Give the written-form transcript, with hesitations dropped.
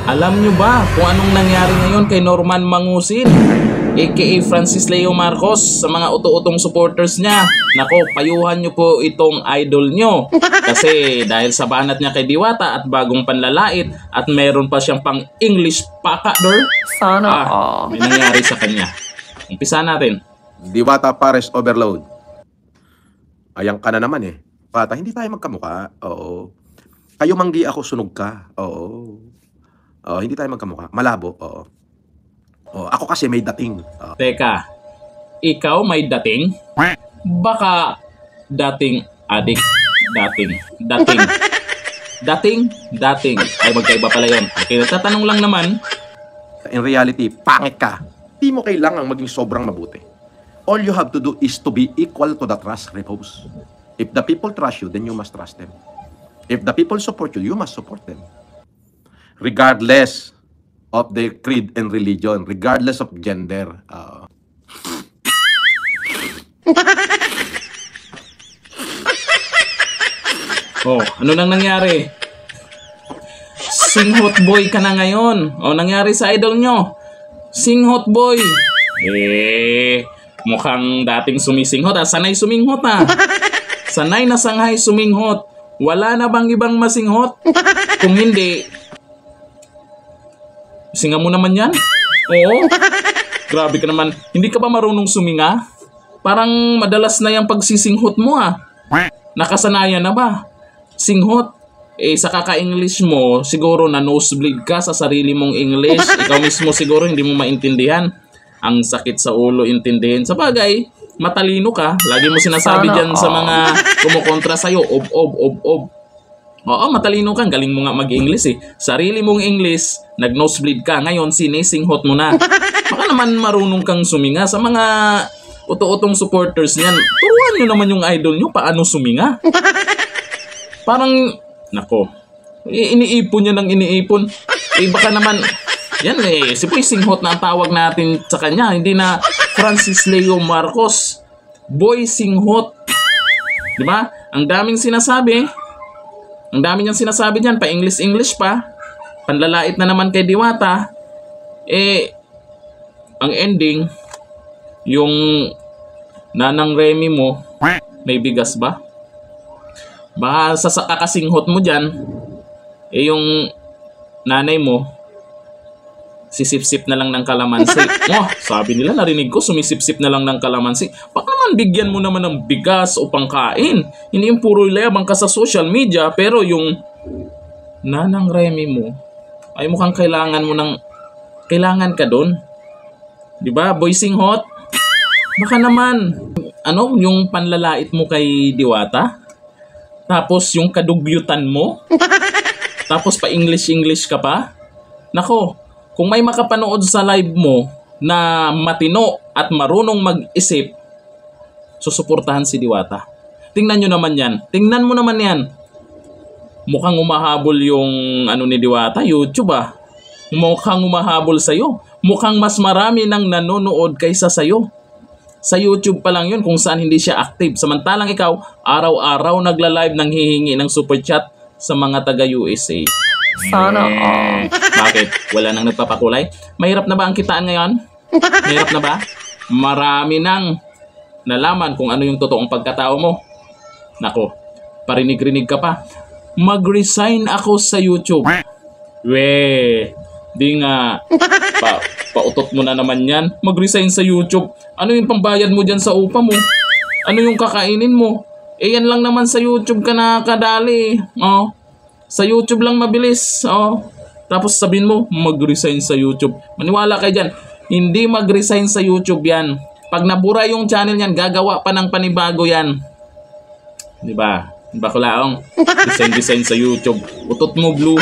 Alam nyo ba kung anong nangyari ngayon kay Norman Mangusin, aka Francis Leo Marcos, sa mga uto-utong supporters niya? Nako, payuhan nyo po itong idol nyo. Kasi dahil sa banat niya kay Diwata at bagong panlalait at meron pa siyang pang English pakador, sana may nangyari sa kanya. Umpisa natin. Diwata Pares Overload. Ayan ka na naman eh. Pata, hindi tayo magkamukha. Oo. Kayo manggi, ako sunog ka. Oo. Hindi tayo magkamukha. Malabo. Oo. Ako kasi may dating. Teka, ikaw may dating? Baka dating adik. Dating. Ay, magkaiba pala yun. Okay, tatanong lang naman. In reality, pangit ka. Di mo kailangang maging sobrang mabuti. All you have to do is to be equal to the trust repose. If the people trust you, then you must trust them. If the people support you, you must support them. Regardless of their creed and religion, regardless of gender. Ano nang nangyari? Singhot boy ka na ngayon. Nangyari sa idol nyo. Singhot boy. Mukhang dating sumisinghot. Sanay suminghot Sanay na sanghay suminghot. Wala na bang ibang masinghot? Kung hindi, singa mo naman yan? Oo. Grabe ka naman. Hindi ka ba marunong suminga? Parang madalas na yung pagsisinghot mo Nakasanayan na ba? Singhot. Sa kaka-English mo, siguro na nosebleed ka sa sarili mong English. Ikaw mismo siguro hindi mo maintindihan. Ang sakit sa ulo intindihin. Sa bagay, matalino ka. Lagi mo sinasabi dyan sa mga kumukontra sa'yo. Ob. Oo, matalino ka. Galing mo nga mag-English Sarili mong English, nag-nosebleed ka. Ngayon, sinisinghot mo na. Baka naman marunong kang suminga. Sa mga uto-utong supporters niyan, turuan nyo naman yung idol nyo paano suminga. Parang, nako, iniipon niya ng iniipon. Baka naman, yan si Boy Singhot na ang tawag natin sa kanya. Hindi na Francis Leo Marcos. Boy Singhot. Diba? Ang daming sinasabi. Ang dami niyang sinasabi dyan. Pa-English pa. Panlalait na naman kay Diwata. Ang ending, yung nanang Remy mo, may bigas ba? Baka sa kakasinghot mo dyan, yung nanay mo, sisip-sip na lang ng kalamansi. Sabi nila, narinig ko, sumisip-sip na lang ng kalamansi. Baka naman bigyan mo naman ng bigas o pangkain. Hindi yung puro layabang ka sa social media, pero yung nanang Remy mo, ay mukhang kailangan ka doon. Diba, Boy Singhot? Baka naman, yung panlalait mo kay Diwata? Tapos yung kadugyutan mo? Tapos pa English ka pa? Nako, kung may makapanood sa live mo na matino at marunong mag-isip, susuportahan si Diwata. Tingnan nyo naman yan. Tingnan mo naman yan. Mukhang umahabol yung ni Diwata, YouTube Mukhang umahabol sa'yo. Mukhang mas marami nang nanonood kaysa sa'yo. Sa YouTube pa lang yun kung saan hindi siya active. Samantalang ikaw, araw-araw nagla-live nang hihingi ng super chat sa mga taga-USA. Sana Bakit? Wala nang nagpapakulay? Mahirap na ba ang kitaan ngayon? Mahirap na ba? Marami nang nalaman kung ano yung totoong pagkatao mo. Nako, parinig-rinig ka pa. Mag-resign ako sa YouTube. Di nga. Pautot mo na naman yan. Mag-resign sa YouTube. Ano yung pambayad mo dyan sa upa mo? Ano yung kakainin mo? Yan lang naman sa YouTube ka nakadali. Sa YouTube lang mabilis. Tapos sabihin mo, mag-resign sa YouTube. Maniwala kayo dyan. Hindi mag-resign sa YouTube yan. Pag nabura yung channel yan, gagawa pa ng panibago yan. Diba? Diba kulaong? Resign sa YouTube. Utot mo, Blue.